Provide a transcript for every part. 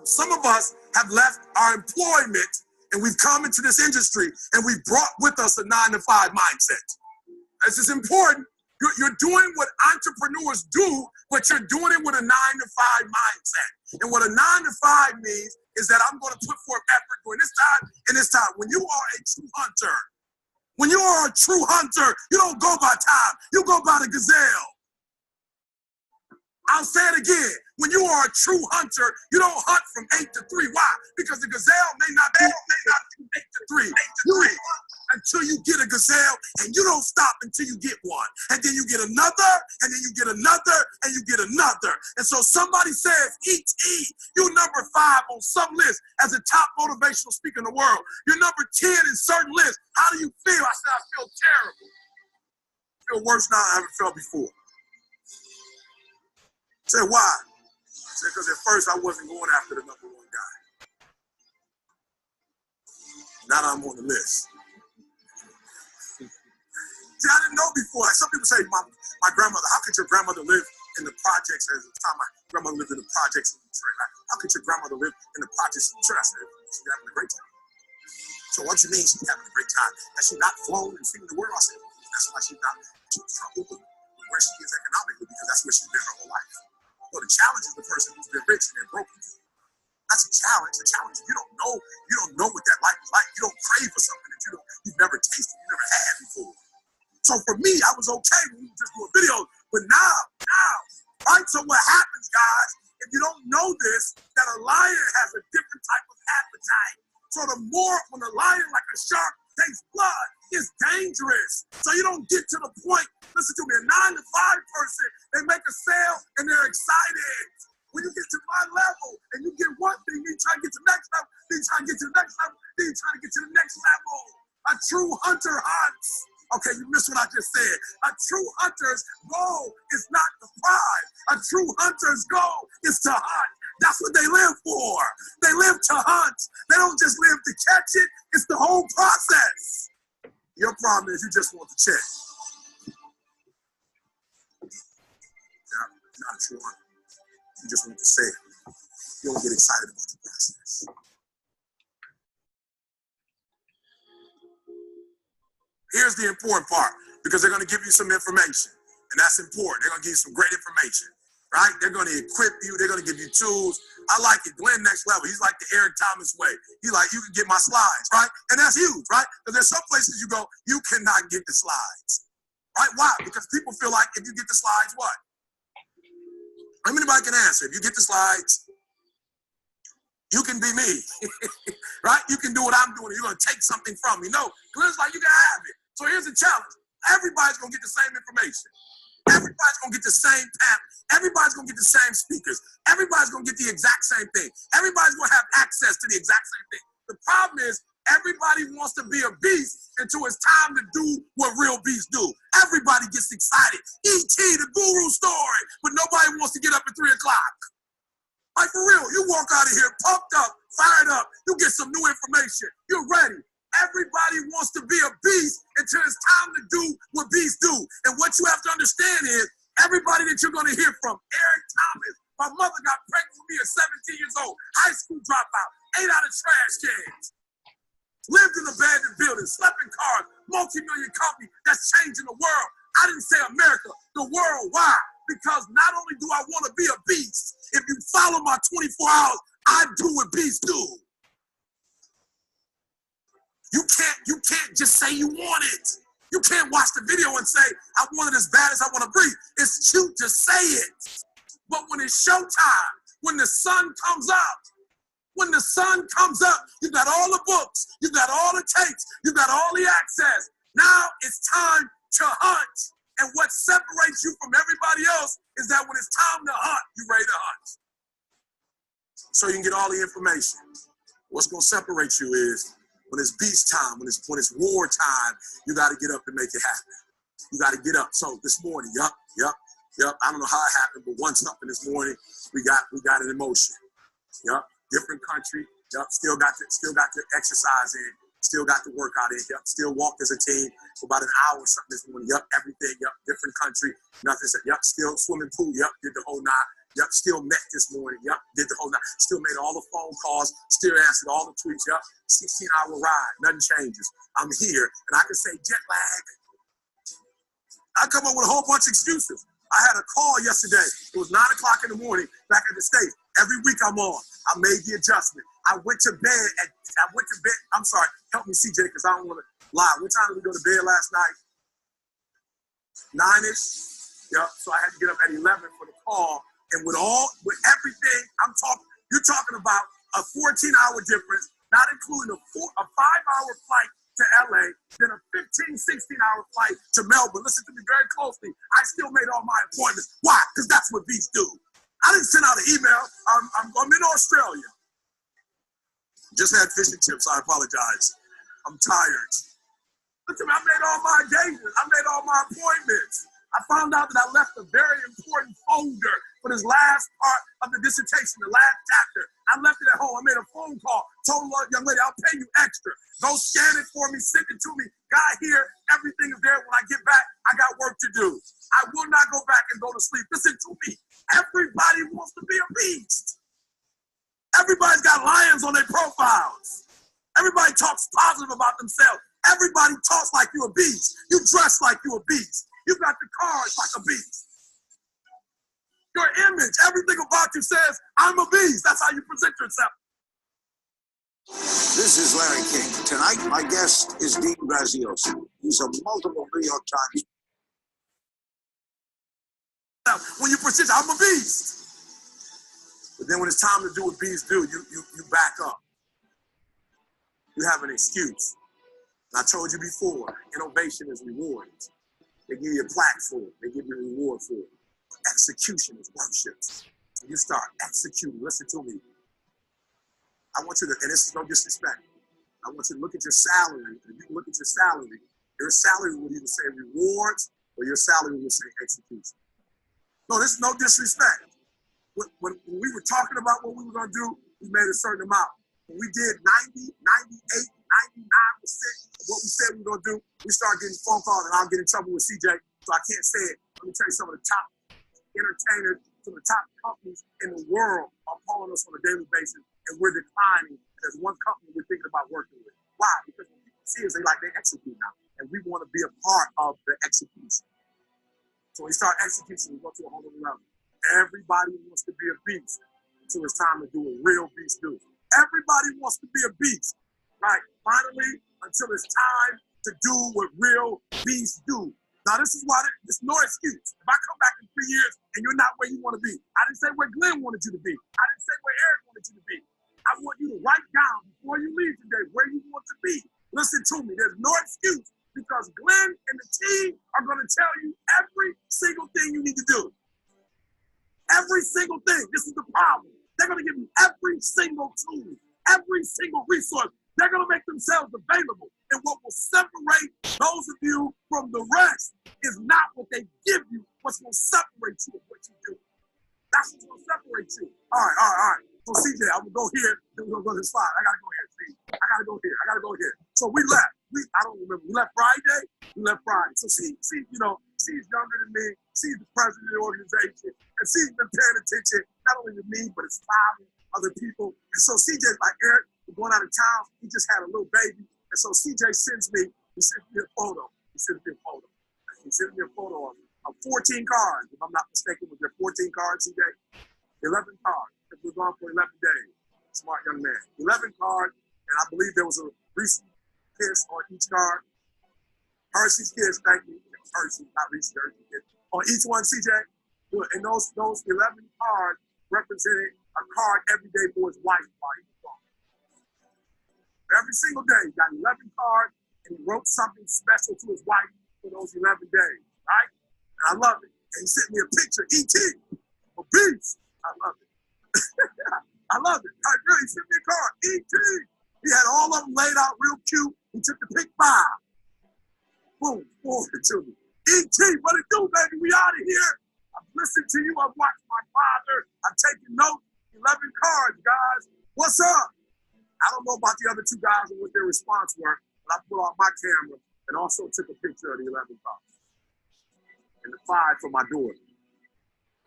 Some of us have left our employment and we've come into this industry and we've brought with us a 9-to-5 mindset. This is important. You're doing what entrepreneurs do, but you're doing it with a 9-to-5 mindset. And what a 9-to-5 means is that I'm going to put forth effort during this time and this time. When you are a true hunter, you don't go by time. You go by the gazelle. I'll say it again. When you are a true hunter, you don't hunt from 8 to 3. Why? Because the gazelle may not be 8 to 3. You hunt until you get a gazelle, and you don't stop until you get one. And then you get another, and then you get another, and you get another. And so somebody says, E.T., you're number 5 on some list as a top motivational speaker in the world. You're number 10 in certain lists. How do you feel? I said, I feel terrible. I feel worse now than I ever felt before. Say, why? I said, because at first I wasn't going after the number 1 guy. Now that I'm on the list. See, I didn't know before. Like some people say, my grandmother, how could your grandmother live in the projects? At the time, my grandmother lived in the projects in Detroit. Like, how could your grandmother live in the projects in Detroit? I said, she's having a great time. So what you mean she's having a great time? Has she not flown and seen the world? I said, that's why she's not troubled with where she is economically, because that's where she's been her whole life. So the challenge is the person who's been rich and they're broken. That's a challenge. The challenge is you don't know what that life is like. You don't crave for something that you've never tasted, you never had before. So for me, I was okay when we just do a video. But now, right? So what happens, guys, if you don't know this, that a lion has a different type of appetite. So the more when a lion, like a shark, takes blood, it's dangerous. So you don't get to the point. Listen to me, a 9-to-5 person, they make a sale and they're excited. When you get to my level and you get one thing, you try to get to the next level, then you try to get to the next level, then you try to get to the next level. A true hunter hunts. Okay, you missed what I just said. A true hunter's goal is not the prize. A true hunter's goal is to hunt. That's what they live for. They live to hunt. They don't just live to catch it. It's the whole process. Your problem is you just want to check. You're not a true hunter. You just want to say it. You don't get excited about the process. Here's the important part, because they're going to give you some information, and that's important. They're going to give you some great information, right? They're going to equip you. They're going to give you tools. I like it. Glenn Next Level. He's like the Eric Thomas way. He's like, you can get my slides, right? And that's huge, right? Because there's some places you go, you cannot get the slides, right? Why? Because people feel like if you get the slides, what? Anybody can answer. If you get the slides, you can be me, right? You can do what I'm doing. You're going to take something from me. No, Glenn's like, you can have it. So here's the challenge. Everybody's going to get the same information. Everybody's going to get the same panel. Everybody's going to get the same speakers. Everybody's going to get the exact same thing. Everybody's going to have access to the exact same thing. The problem is everybody wants to be a beast until it's time to do what real beasts do. Everybody gets excited. E.T., the guru story, but nobody wants to get up at 3 o'clock. Like for real, you walk out of here pumped up, fired up. You get some new information. You're ready. Everybody wants to be a beast until it's time to do what beasts do. And what you have to understand is everybody that you're going to hear from, Eric Thomas, my mother got pregnant with me at 17 years old, high school dropout, ate out of trash cans, lived in abandoned buildings, slept in cars, multi-million company that's changing the world. I didn't say America, the world. Why? Because not only do I want to be a beast, if you follow my 24 hours, I do what beasts do. You can't just say you want it. You can't watch the video and say, I want it as bad as I want to breathe. It's cute to say it. But when it's showtime, when the sun comes up, you've got all the books, you've got all the tapes, you've got all the access. Now it's time to hunt. And what separates you from everybody else is that when it's time to hunt, you're ready to hunt. So you can get all the information. What's going to separate you is when it's beast time, when it's war time, you got to get up and make it happen. You got to get up. So this morning, yup. I don't know how it happened, but one something this morning, we got an emotion. Yup, different country. Yup, still got to exercise in. Still got to work out in. Yup, still walked as a team for about an hour or something this morning. Yup, everything. Yup, different country. Nothing. Yup, still swimming pool. Yup, did the whole 9. Yep, still met this morning. Yep, did the whole night. Still made all the phone calls. Still answered all the tweets. Yep, 16-hour ride. Nothing changes. I'm here, and I can say jet lag. I come up with a whole bunch of excuses. I had a call yesterday. It was 9 o'clock in the morning back at the States. Every week I'm on. I made the adjustment. I went to bed. I'm sorry. Help me, CJ, because I don't want to lie. What time did we go to bed last night? 9-ish. Yep. So I had to get up at 11 for the call. And with everything you're talking about a 14-hour difference, not including a 5-hour flight to LA, then a 15, 16-hour flight to Melbourne. Listen to me very closely. I still made all my appointments. Why? Because that's what beasts do. I didn't send out an email. I'm in Australia. Just had fish and chips. I apologize. I'm tired. Listen, I made all my engagements. I made all my appointments. I found out that I left a very important folder for this last part of the dissertation, the last chapter. I left it at home. I made a phone call, told the young lady, I'll pay you extra. Go scan it for me, send it to me. Got here, everything is there. When I get back, I got work to do. I will not go back and go to sleep. Listen to me. Everybody wants to be a beast. Everybody's got lions on their profiles. Everybody talks positive about themselves. Everybody talks like you a beast. You dress like you a beast. You got the cars like a beast. Your image, everything about you says, I'm a beast. That's how you present yourself. This is Larry King. Tonight, my guest is Dean Graziosi. He's a multiple New York Times. When you present, I'm a beast. But then when it's time to do what beasts do, you back up. You have an excuse. And I told you before, innovation is rewarded. They give you a plaque for it. They give you a reward for it. Execution is worship. So you start executing. Listen to me. I want you to, and this is no disrespect, I want you to look at your salary. If you look at your salary will either say rewards or your salary will say execution. No, this is no disrespect. When we were talking about what we were going to do, we made a certain amount. When we did 90, 98, 99% of what we said we were going to do, we started getting phone calls, and I'll get in trouble with CJ, so I can't say it. Let me tell you, some of the top entertainers, some of the top companies in the world are calling us on a daily basis, and we're declining. There's one company we're thinking about working with. Why? Because when people see us, they execute now, and we want to be a part of the execution. So when we start executing, we go to a whole other level. Everybody wants to be a beast until it's time to do what real beasts do. Everybody wants to be a beast, right? Finally, until it's time to do what real beasts do. Now, this is why there's no excuse. If I come back in 3 years and you're not where you want to be, I didn't say where Glenn wanted you to be. I didn't say where Eric wanted you to be. I want you to write down before you leave today where you want to be. Listen to me. There's no excuse because Glenn and the team are going to tell you every single thing you need to do. Every single thing. This is the problem. They're going to give you every single tool, every single resource. They're going to make themselves available. And what will separate those of you from the rest is not what they give you. What's going to separate you is what you do. That's what's going to separate you. All right. So CJ, I'm going to go here. Then we're going to go to the slide. I got to go here. See, I got to go here. So we left. I don't remember. We left Friday. So she's younger than me. She's the president of the organization. And she's been paying attention, not only to me, but it's 5 other people. And so CJ's like, Eric, we're going out of town. He just had a little baby. And so CJ sends me a photo. He sends me a photo of 14 cards. If I'm not mistaken, was there 14 cards, CJ? 11 cards. We're gone for 11 days. Smart young man. 11 cards, and I believe there was a Reese's Kiss on each card. Hershey's Kiss, thank you. Hershey, not Reese's, Hershey's Kiss. On each one, CJ. And those 11 cards represented a card every day for his wife by each phone. Every single day, he got 11 cards, and he wrote something special to his wife for those 11 days, right? And I love it. And he sent me a picture, E.T., a beast. I love it. I love it. I really sent me a card, E.T. He had all of them laid out real cute. He took the pick 5. Boom, forward it to me. E.T., what it do, baby? We out of here. I've listened to you. I've watched my father. I've taken notes. 11 cards, guys. What's up? I don't know about the other 2 guys and what their response were, but I put out my camera and also took a picture of the 11 cards. And the 5 for my daughter.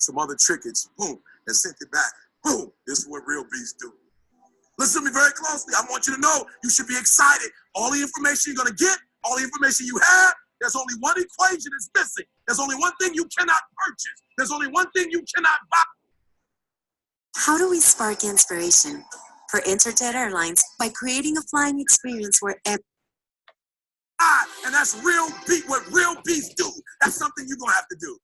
Some other trinkets. Boom. and sent it back. Boom, this is what real beasts do. Listen to me very closely. I want you to know you should be excited. All the information you're going to get, all the information you have, there's only one equation that's missing. There's only one thing you cannot purchase. There's only one thing you cannot buy. How do we spark inspiration for Interjet Airlines by creating a flying experience where And that's what real beasts do. That's something you're going to have to do.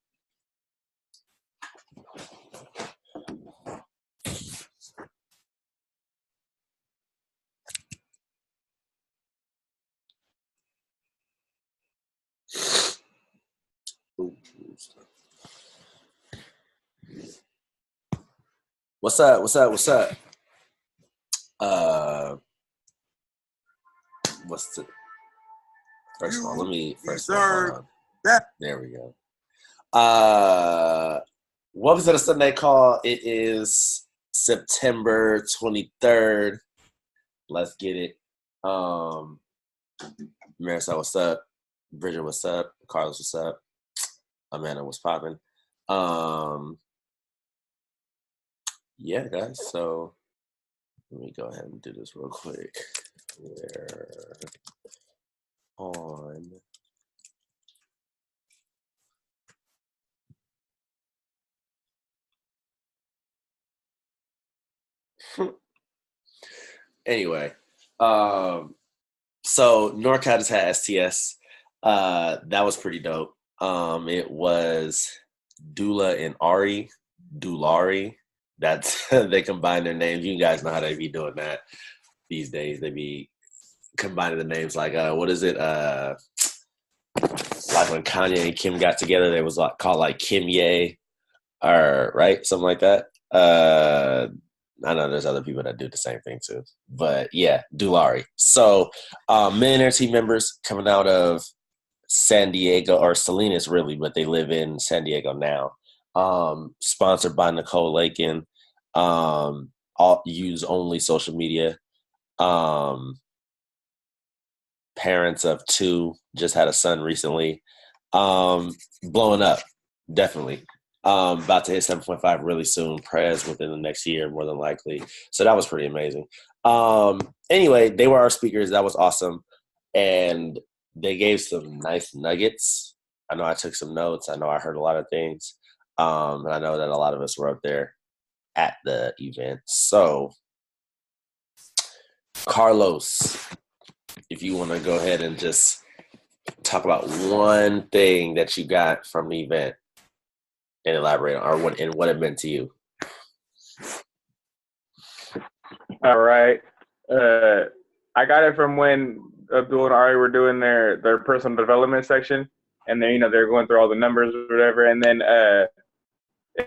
What's up? What's the first of all, let me first of all, hold on. There we go. Welcome to the Sunday Call. It is September 23rd. Let's get it. Marisol, what's up? Bridget, what's up? Carlos, what's up? Amanda, what's popping? Yeah, guys. So let me go ahead and do this real quick. We're on. Anyway, so NorCal just had STS. That was pretty dope. It was Dula and Ari, Dulari. That's they combine their names. You guys know how they be doing that these days. They be combining the names like what is it? Like when Kanye and Kim got together, they was like called like Kim Ye, or right, something like that. I know there's other people that do the same thing too, but yeah, Dulari. So millionaire team members coming out of San Diego or Salinas really, but they live in San Diego now. Sponsored by Nicole Lakin. All use only social media. Parents of 2, just had a son recently. Blowing up, definitely. About to hit 7.5 really soon. Prez within the next year, more than likely. So that was pretty amazing. Anyway, they were our speakers. That was awesome. And they gave some nice nuggets. I know I took some notes. I know I heard a lot of things. And I know that a lot of us were up there at the event. So, Carlos, if you want to go ahead and just talk about one thing that you got from the event and elaborate on, or what it meant to you. All right. I got it from when Abdul and Ari were doing their personal development section, and then they're going through all the numbers or whatever, and then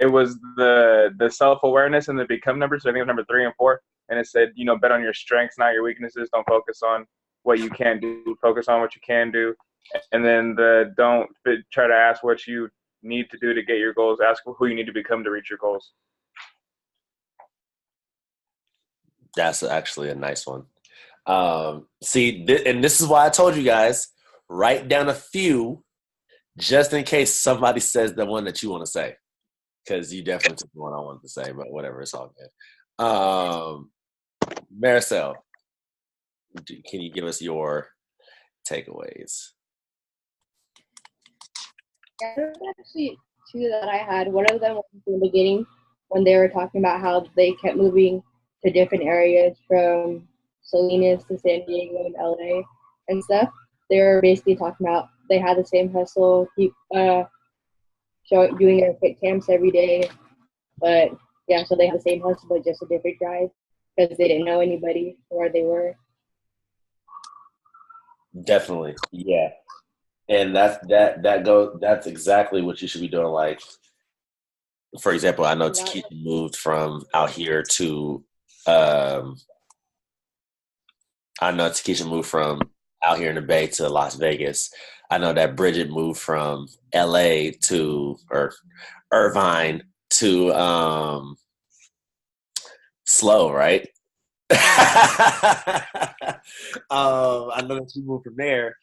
it was the self-awareness and the become numbers. So I think it was number 3 and 4, and it said bet on your strengths, not your weaknesses. Don't focus on what you can't do. Focus on what you can do, and then don't try to ask what you need to do to get your goals. Ask who you need to become to reach your goals. That's actually a nice one. See, and this is why I told you guys, write down a few just in case somebody says the one that you want to say, because you definitely took the one I wanted to say, but whatever, it's all good. Marisol, can you give us your takeaways? Yeah, there was actually 2 that I had. One of them was in the beginning when they were talking about how they kept moving to different areas from Salinas to San Diego and LA and stuff. They were basically talking about they had the same hustle, keep doing their fit camps every day. But yeah, so they had the same hustle but just a different drive because they didn't know anybody where they were. Definitely, yeah. And that's exactly what you should be doing. Like, for example, I know Takesha moved from out here to I know Takesha moved from out here in the Bay to Las Vegas. I know that Bridget moved from LA or Irvine to Slow, right? I know that she moved from there.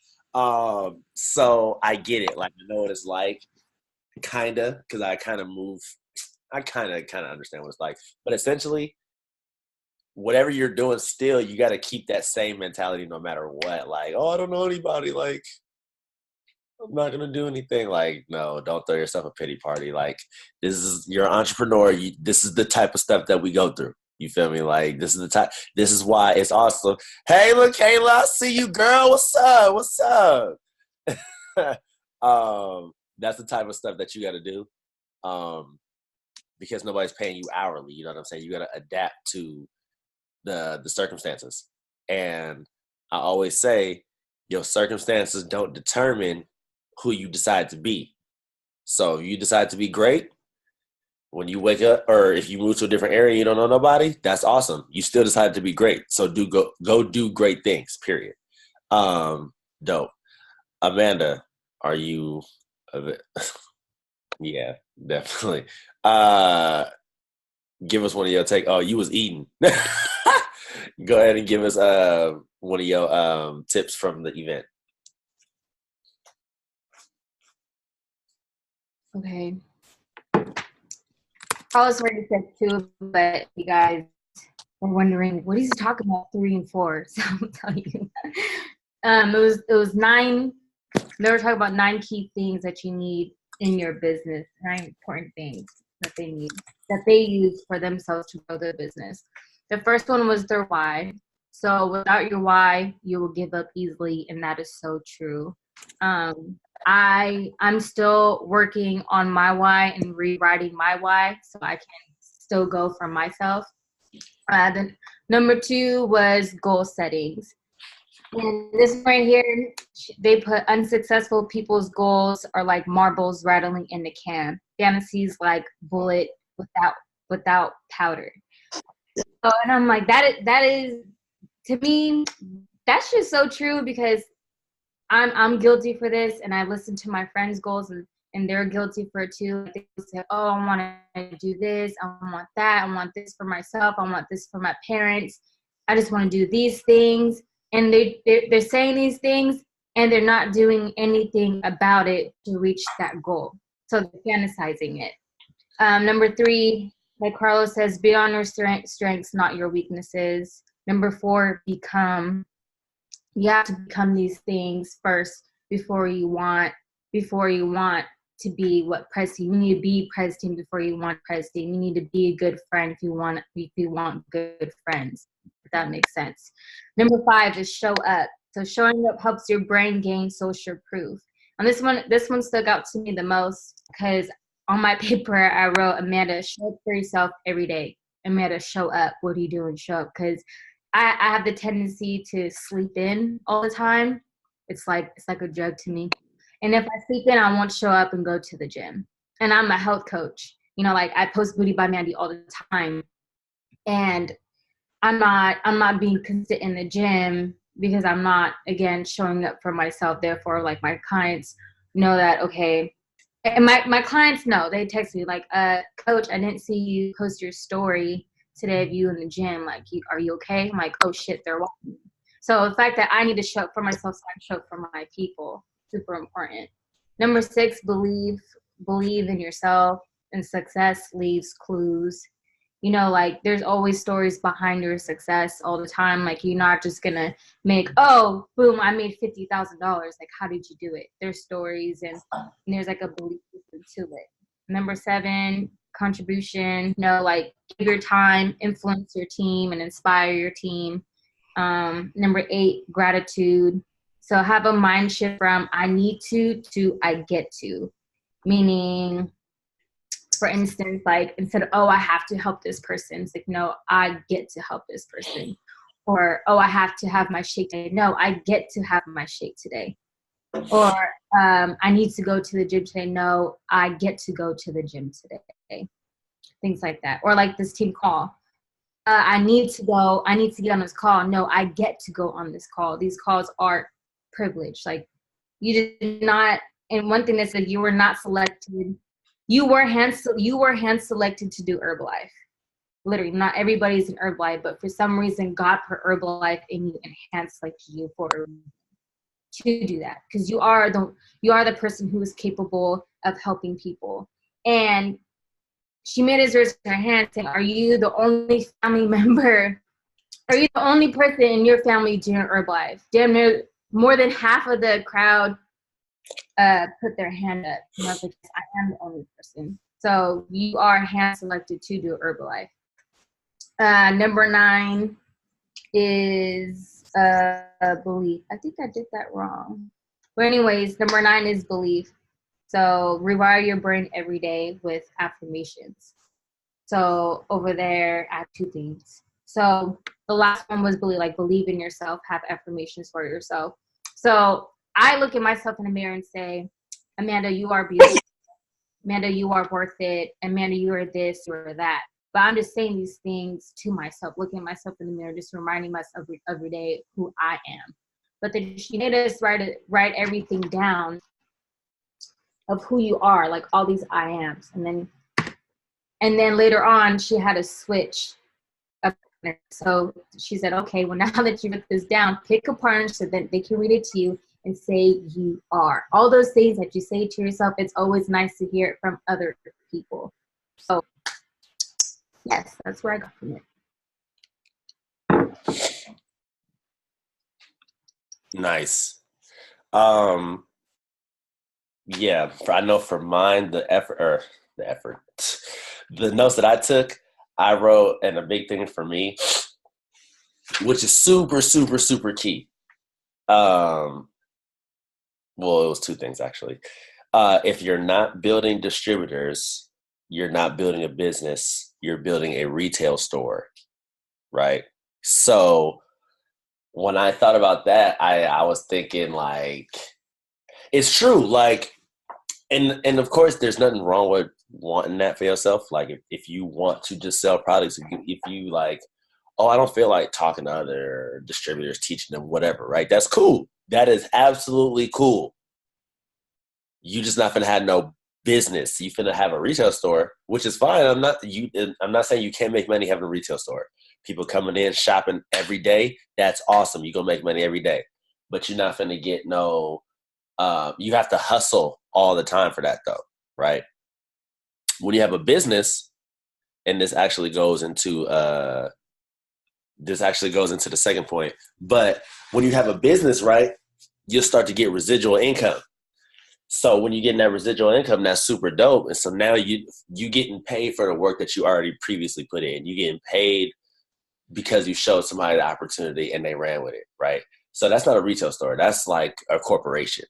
So I get it. Like, I know what it's like, kinda, because I kind of move. I kind of understand what it's like. But essentially, whatever you're doing, still you got to keep that same mentality no matter what. Like, oh, I don't know anybody. Like, I'm not gonna do anything. Like, no, don't throw yourself a pity party. Like, you're an entrepreneur. This is the type of stuff that we go through. You feel me? Like, this is the type. This is why it's awesome. Hey, look, Kayla, I see you, girl. What's up? What's up? That's the type of stuff that you got to do, because nobody's paying you hourly. You know what I'm saying? You got to adapt to the circumstances. And I always say, your circumstances don't determine who you decide to be. So if you decide to be great, when you wake up, or if you move to a different area, you don't know nobody, that's awesome. You still decided to be great. So go do great things, period. Dope. Amanda, are you yeah, definitely. Give us one of your take. Oh, you was eating. Go ahead and give us one of your tips from the event. Okay. I was ready to say 2, but you guys were wondering what he's talking about 3 and 4. So I'll tell you. It was 9. They were talking about 9 key things that you need in your business. 9 important things that they use for themselves to grow their business. The first one was their why. So without your why, you will give up easily, and that is so true. I'm still working on my why and rewriting my why so I can still go for myself. Then number 2 was goal settings. And this right here, they put unsuccessful people's goals are like marbles rattling in the can. Fantasies like bullet without powder. So, and I'm like, that is to me, that's just so true, because I'm guilty for this, and I listen to my friends' goals, and they're guilty for it too. They say, oh, I want to do this, I want that, I want this for myself, I want this for my parents, I just want to do these things. And they're saying these things, and they're not doing anything about it to reach that goal. So they're fantasizing it. Number 3, like Carlos says, be on your strengths, not your weaknesses. Number 4, become. You have to become these things first before you want to be what press team. You need to be press team before you want press team. You need to be a good friend if you want good friends. If that makes sense. Number 5 is show up. So showing up helps your brain gain social proof. And this one stuck out to me the most, because on my paper I wrote, Amanda, show up for yourself every day. Amanda, show up. What are you doing? Show up. Because I have the tendency to sleep in all the time. It's like a drug to me. And if I sleep in, I won't show up and go to the gym. And I'm a health coach. You know, like I post Booty by Mandy all the time. And I'm not being consistent in the gym because I'm not, again, showing up for myself. Therefore, like my clients know that, okay. And my clients know, they text me like, coach, I didn't see you post your story today of you in the gym. Like, are you okay? I'm like, oh shit, they're watching. So the fact that I need to show up for myself, so I show up for my people, super important. Number 6, believe in yourself, and success leaves clues. You know, like there's always stories behind your success all the time. Like you're not just gonna make, oh, boom, I made $50,000. Like, how did you do it? There's stories and there's like a belief system to it. Number 7, contribution. You know, like give your time, influence your team, and inspire your team. Number 8, gratitude. So have a mind shift from I need to I get to. Meaning, for instance, like instead of, oh, I have to help this person, it's like, no, I get to help this person. Or, oh, I have to have my shake today. No, I get to have my shake today. Or I need to go to the gym today. No, I get to go to the gym today. Things like that. Or like this team call. I need to get on this call. No, I get to go on this call. These calls are privilege. Like you did not, and one thing that said you were not selected. You were hand selected to do Herbalife. Literally, not everybody's in Herbalife, but for some reason, God put Herbalife in you and hand selected you to do that, because you are the person who is capable of helping people. And she made us raise her hand saying, are you the only family member? Are you the only person in your family doing Herbalife? Damn near more than half of the crowd put their hand up. And I was like, yes, I am the only person. So you are hand selected to do Herbalife. Number 9 is belief. I think I did that wrong. But anyways, number 9 is belief. So rewire your brain every day with affirmations. So over there, I have 2 things. So the last one was believe in yourself, have affirmations for yourself. So I look at myself in the mirror and say, Amanda, you are beautiful. Amanda, you are worth it. Amanda, you are this, you are that. But I'm just saying these things to myself, looking at myself in the mirror, just reminding myself every day who I am. But then she made us write everything down of who you are, like all these I ams. And then later on, she had a switch. So she said, okay, well, now that you wrote this down, pick a part so that they can read it to you and say you are. All those things that you say to yourself, it's always nice to hear it from other people. So yes, that's where I got from it. Nice. Yeah, I know for mine, the notes that I took, I wrote, and a big thing for me, which is super, super, super key. Well, it was 2 things actually. If you're not building distributors, you're not building a business, you're building a retail store, right? So when I thought about that, I was thinking like, it's true. Like, and of course there's nothing wrong with wanting that for yourself. Like if you want to just sell products, if you like, oh, I don't feel like talking to other distributors, teaching them whatever, right? That's cool. That is absolutely cool. You just not finna have no business. You finna have a retail store, which is fine. I'm not saying you can't make money having a retail store. People coming in, shopping every day, that's awesome. You're gonna make money every day. But you're not finna get no, you have to hustle all the time for that though, right? When you have a business, and this actually goes into the second point, but when you have a business, right, you'll start to get residual income. So when you're getting that residual income, that's super dope. And so now you getting paid for the work that you already previously put in. You getting paid because you showed somebody the opportunity and they ran with it, right? So that's not a retail store. That's like a corporation.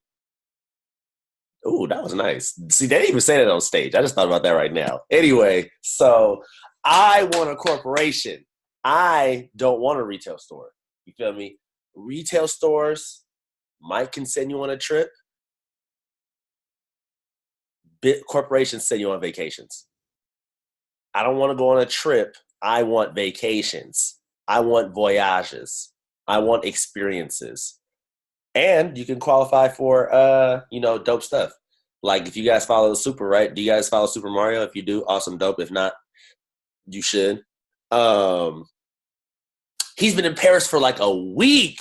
Ooh, that was nice. See, they didn't even say that on stage. I just thought about that right now. Anyway, so I want a corporation. I don't want a retail store. You feel me? Retail stores might can send you on a trip. Corporations send you on vacations. I don't want to go on a trip. I want vacations. I want voyages. I want experiences. And you can qualify for, dope stuff. Like if you guys follow the Super, right? Do you guys follow Super Mario? If you do, awesome, dope. If not, you should. He's been in Paris for like a week.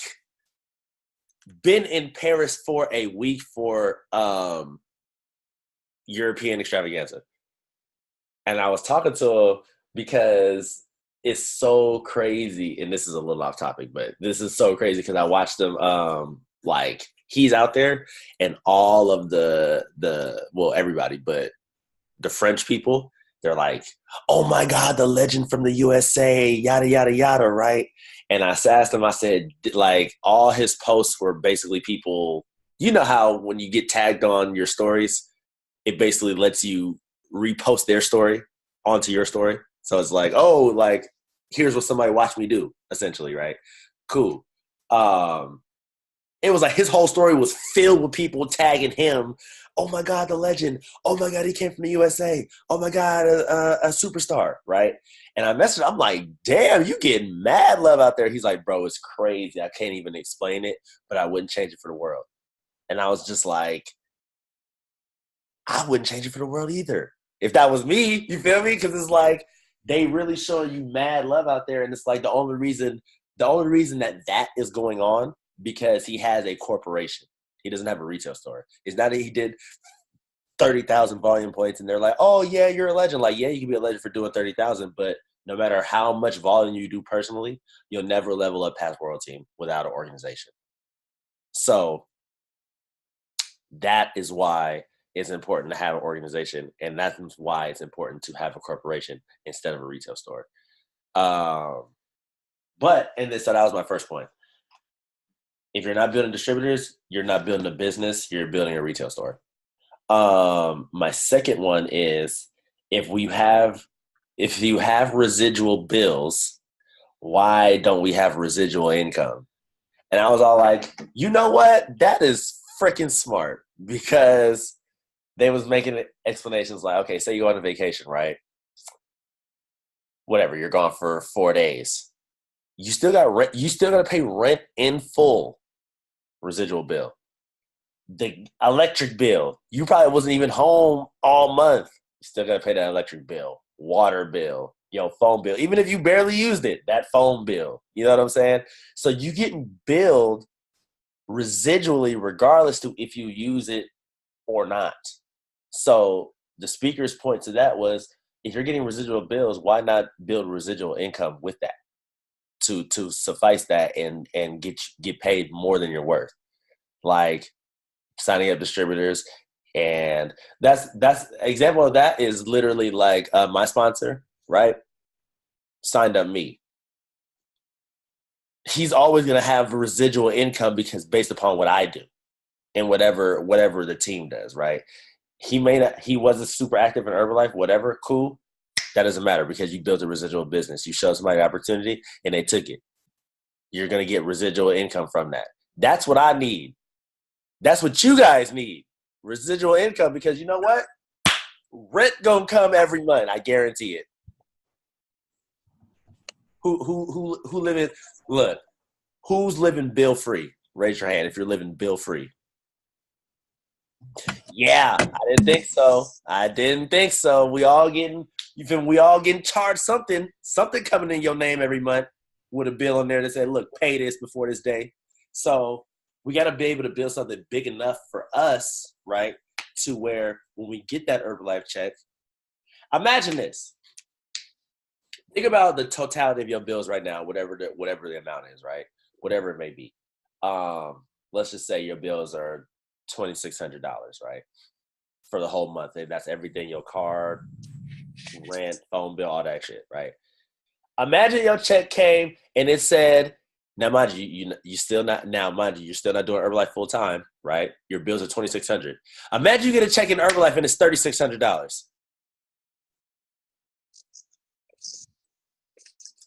Been in Paris for a week for European extravaganza. And I was talking to him because it's so crazy. And this is a little off topic, but this is so crazy because I watched him like he's out there and all of everybody, but the French people, they're like, oh my God, the legend from the USA, yada, yada, yada, right? And I asked him, I said, like, all his posts were basically people, you know how when you get tagged on your stories, it basically lets you repost their story onto your story. So it's like, oh, like, here's what somebody watched me do, essentially, right? Cool. It was like his whole story was filled with people tagging him. Oh my God, the legend. Oh my God, he came from the USA. Oh my God, a superstar, right? And I messaged him, I'm like, damn, you getting mad love out there. He's like, bro, it's crazy. I can't even explain it, but I wouldn't change it for the world. And I was just like, I wouldn't change it for the world either. If that was me, you feel me? Because it's like, they really showing you mad love out there. And it's like the only reason that is going on because he has a corporation. He doesn't have a retail store. It's not that he did 30,000 volume points, and they're like, oh, yeah, you're a legend. Like, yeah, you can be a legend for doing 30,000, but no matter how much volume you do personally, you'll never level up past world team without an organization. So that is why it's important to have an organization, and that's why it's important to have a corporation instead of a retail store. So that was my first point. If you're not building distributors, you're not building a business, you're building a retail store. My second one is if you have residual bills, why don't we have residual income? And I was all like, you know what? That is freaking smart, because they was making explanations like, okay, say you go on a vacation, right? Whatever, you're gone for 4 days. You still got rent. You still got to pay rent in full, residual bill. The electric bill, you probably wasn't even home all month. You still got to pay that electric bill, water bill, phone bill. Even if you barely used it, that phone bill. You know what I'm saying? So you getting billed residually regardless to if you use it or not. So the speaker's point to that was, if you're getting residual bills, why not build residual income with that to suffice that and get paid more than you're worth? Like signing up distributors. And that's example of that is literally like my sponsor, right? Signed up me. He's always going to have residual income because based upon what I do and whatever the team does, right? He wasn't super active in Herbalife, whatever, cool. That doesn't matter because you built a residual business. You showed somebody an opportunity and they took it. You're going to get residual income from that. That's what I need. That's what you guys need. Residual income, because you know what? Rent gonna come every month. I guarantee it. Who living? Look, who's living bill free? Raise your hand if you're living bill free. Yeah, I didn't think so. We all getting charged something coming in your name every month with a bill in there that said, look, pay this before this day. So we got to be able to build something big enough for us, right, to where when we get that Herbalife check, imagine this. Think about the totality of your bills right now, whatever the amount is, right, whatever it may be. Let's just say your bills are $2,600, right, for the whole month. And that's everything: your card, rent, phone bill, all that shit, right? Imagine your check came and it said, now, mind you, you're still not doing Herbalife full time, right? Your bills are $2,600. Imagine you get a check in Herbalife and it's $3,600.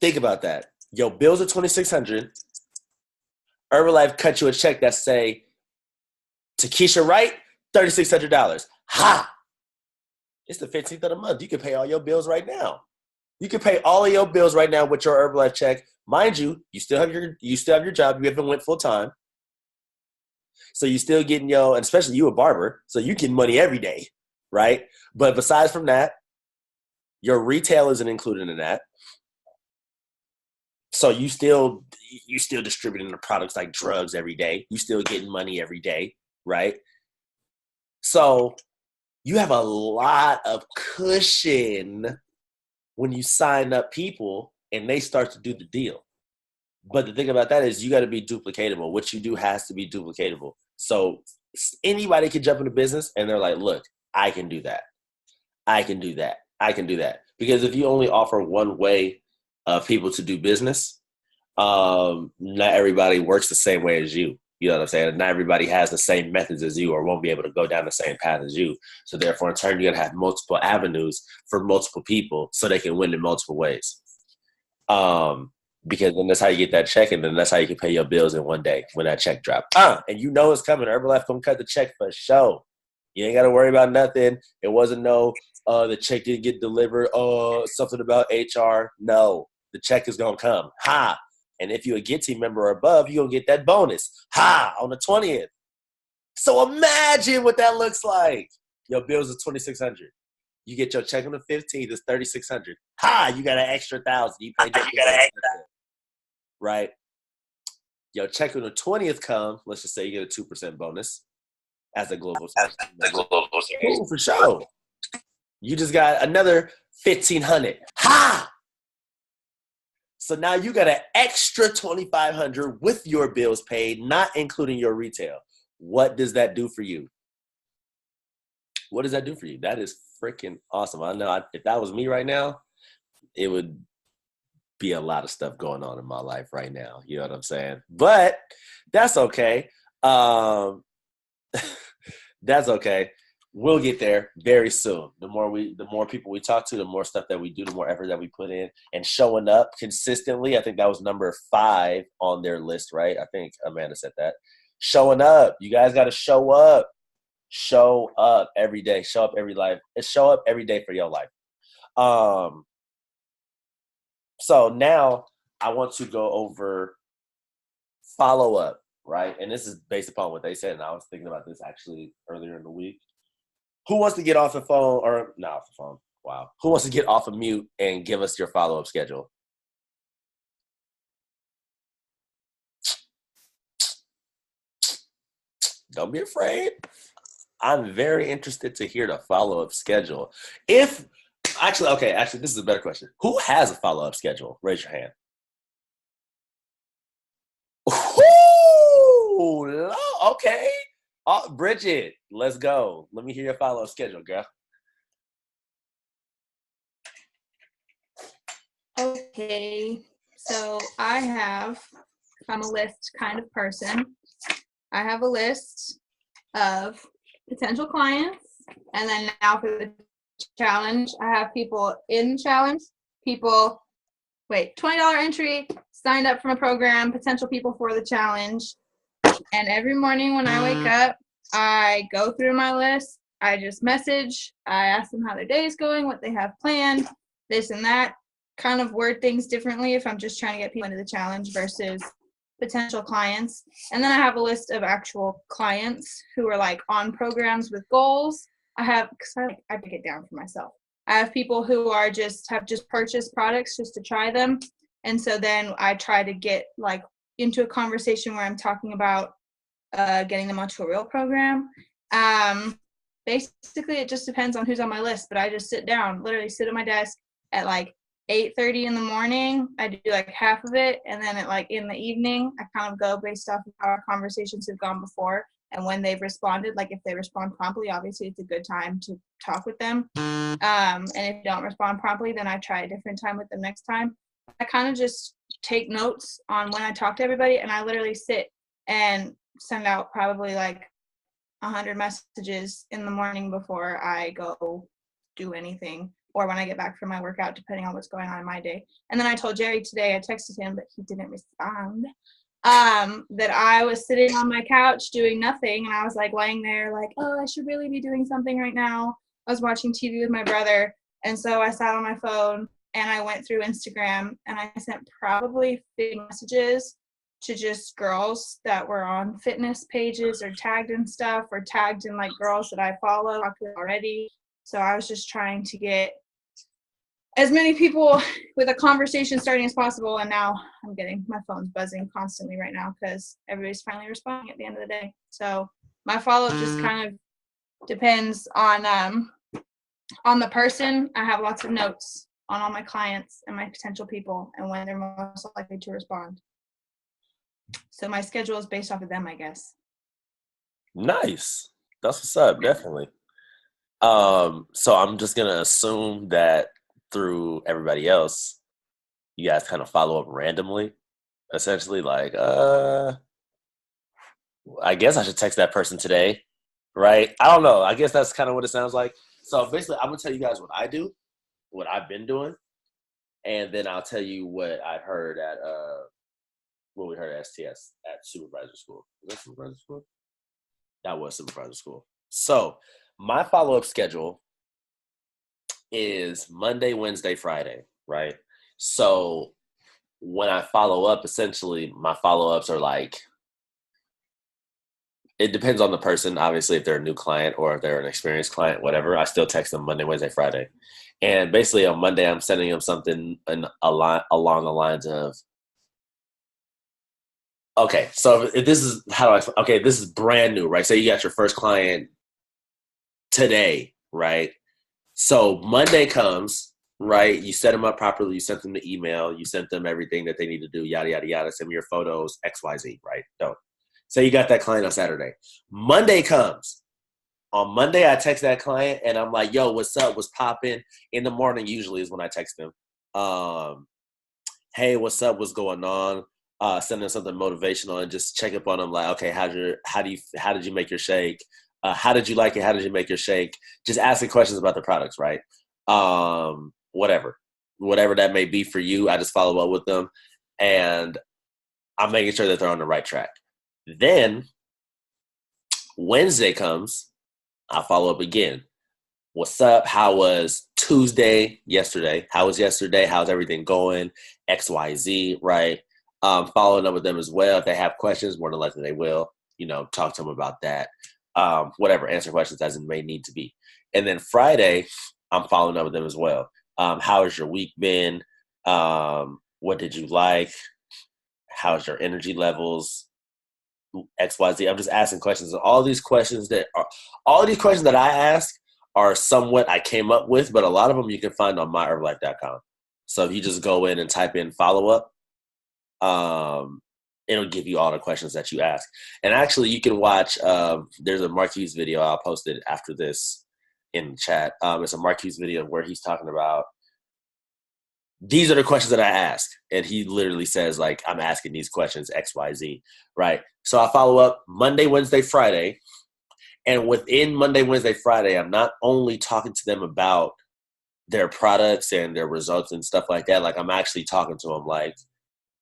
Think about that. Your bills are $2,600. Herbalife cut you a check that say, to Keisha Wright, $3,600. Ha! It's the 15th of the month. You can pay all your bills right now. You can pay all of your bills right now with your Herbalife check. Mind you, you still have your job. You haven't went full time. So you still getting and especially you a barber, so you get money every day, right? But besides from that, your retail isn't included in that. So you still distributing the products like drugs every day. You still getting money every day, right? So you have a lot of cushion when you sign up people and they start to do the deal. But the thing about that is you got to be duplicatable. What you do has to be duplicatable. So anybody can jump into business and they're like, look, I can do that. I can do that. I can do that. Because if you only offer one way of people to do business, not everybody works the same way as you. You know what I'm saying? Not everybody has the same methods as you or won't be able to go down the same path as you. So therefore, in turn, you got to have multiple avenues for multiple people so they can win in multiple ways. Because then that's how you get that check, and then that's how you can pay your bills in one day when that check drops. And you know it's coming. Herbalife gonna cut the check for sure. You ain't got to worry about nothing. It wasn't the check didn't get delivered. Something about HR. No, the check is gonna come. Ha! And if you're a Get Team member or above, you're going to get that bonus. Ha! On the 20th. So imagine what that looks like. Your bills are $2,600. You get your check on the 15th, it's $3,600. Ha! You got an extra $1,000. You paid that. Right? Your check on the 20th comes, let's just say you get a 2% bonus. as a global sales team member. Cool, for sure. You just got another 1,500. Ha! So now you got an extra 2,500 with your bills paid, not including your retail. What does that do for you? What does that do for you? That is freaking awesome. I know if that was me right now, it would be a lot of stuff going on in my life right now. You know what I'm saying? But that's okay. That's okay. We'll get there very soon. The more people we talk to, the more stuff that we do, the more effort that we put in, and showing up consistently. I think that was number 5 on their list, right? I think Amanda said that. Showing up. You guys got to show up. Show up every day. Show up every life. Show up every day for your life. So now I want to go over follow-up, right? And this is based upon what they said, and I was thinking about this actually earlier in the week. Who wants to get off the phone, or not off the phone? Wow. Who wants to get off of mute and give us your follow-up schedule? Don't be afraid. I'm very interested to hear the follow-up schedule. Actually, this is a better question. Who has a follow-up schedule? Raise your hand. Ooh, okay. Bridget, let's go. Let me hear your follow-up schedule, girl. Okay, so I'm a list kind of person. I have a list of potential clients, and then now for the challenge, I have people in the challenge, $20 entry, signed up from a program, potential people for the challenge. And every morning when I wake up, I go through my list. I just message. I ask them how their day is going, what they have planned, this and that. Kind of word things differently if I'm just trying to get people into the challenge versus potential clients. And then I have a list of actual clients who are like on programs with goals. I break it down for myself. I have people who have just purchased products just to try them. And so then I try to get like into a conversation where I'm talking about getting them onto a real program. Basically, it just depends on who's on my list, but I just literally sit at my desk at like 8:30 in the morning. I do like half of it, and then in the evening, I kind of go based off of how our conversations have gone before and when they've responded. Like if they respond promptly, obviously it's a good time to talk with them. And if they don't respond promptly, then I try a different time with them next time. I kind of just take notes on when I talk to everybody, and I literally sit and send out probably like 100 messages in the morning before I go do anything, or when I get back from my workout, depending on what's going on in my day. And then I told Jerry today, I texted him, but he didn't respond, that I was sitting on my couch doing nothing, and I was like laying there like, oh, I should really be doing something right now. I was watching TV with my brother, and so I sat on my phone and I went through Instagram, and I sent probably 50 messages to just girls that were on fitness pages or tagged in stuff, or tagged in like girls that I follow already. So I was just trying to get as many people with a conversation starting as possible. And now my phone's buzzing constantly right now because everybody's finally responding at the end of the day. So my follow-up just kind of depends on the person. I have lots of notes on all my clients and my potential people and when they're most likely to respond. So my schedule is based off of them, I guess. Nice. That's what's up, definitely. So I'm just going to assume that through everybody else, you guys kind of follow up randomly, essentially like, I guess I should text that person today, right? I don't know. I guess that's kind of what it sounds like. So basically, I'm going to tell you guys what I do, what I've been doing, and then I'll tell you what I heard at what we heard at STS at supervisor school. Was that supervisor school? That was supervisor school. So my follow-up schedule is Monday, Wednesday, Friday, right? So when I follow up, essentially my follow-ups are like, it depends on the person, obviously, if they're a new client or if they're an experienced client, whatever. I still text them Monday, Wednesday, Friday. And basically on Monday, I'm sending them something along the lines of, Okay, so if this is this is brand new, right? Say you got your first client today, right? So Monday comes, right? You set them up properly. You sent them the email. You sent them everything that they need to do. Yada yada yada. Send me your photos. XYZ, right? Don't. Say you got that client on Saturday. Monday comes. On Monday, I text that client and I'm like, "Yo, what's up? What's popping?" In the morning, usually is when I text them. Hey, what's up? What's going on? Send them something motivational and just check up on them. Like, okay, how did you make your shake? How did you like it? How did you make your shake? Just asking questions about the products, right? Whatever that may be for you. I just follow up with them and I'm making sure that they're on the right track. Then Wednesday comes, I follow up again. What's up? How was Tuesday yesterday? How was yesterday? How's everything going? XYZ, right? Following up with them as well. If they have questions, more than likely they will, talk to them about that. Whatever, answer questions as it may need to be. And then Friday, I'm following up with them as well. How has your week been? What did you like? How's your energy levels? XYZ. I'm just asking questions. All these questions that I ask are somewhat I came up with, but a lot of them you can find on myherbalife.com. So if you just go in and type in follow up, it'll give you all the questions that you ask. And actually you can watch, there's a Marquise video I'll post it after this in the chat. It's a Marquise video where he's talking about, these are the questions that I ask. And he literally says, like, I'm asking these questions, XYZ, right? So I follow up Monday, Wednesday, Friday. And within Monday, Wednesday, Friday, I'm not only talking to them about their products and their results and stuff like that. Like, I'm actually talking to them like,